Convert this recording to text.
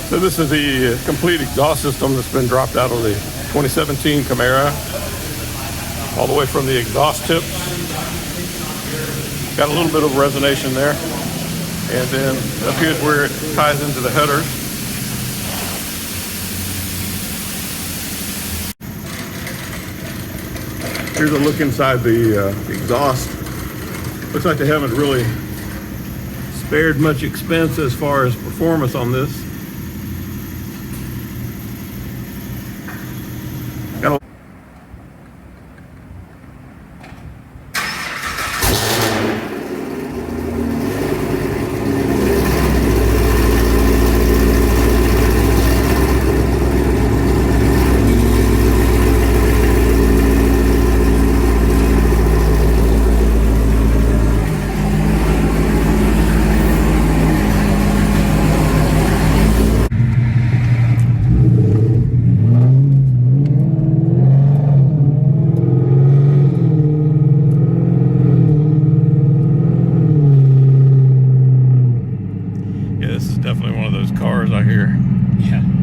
So this is the complete exhaust system that's been dropped out of the 2017 Camaro, all the way from the exhaust tips. Got a little bit of resonation there. And then up here's where it ties into the headers. Here's a look inside the exhaust. Looks like they haven't really spared much expense as far as performance on this. Got a This is definitely one of those cars I hear. Yeah.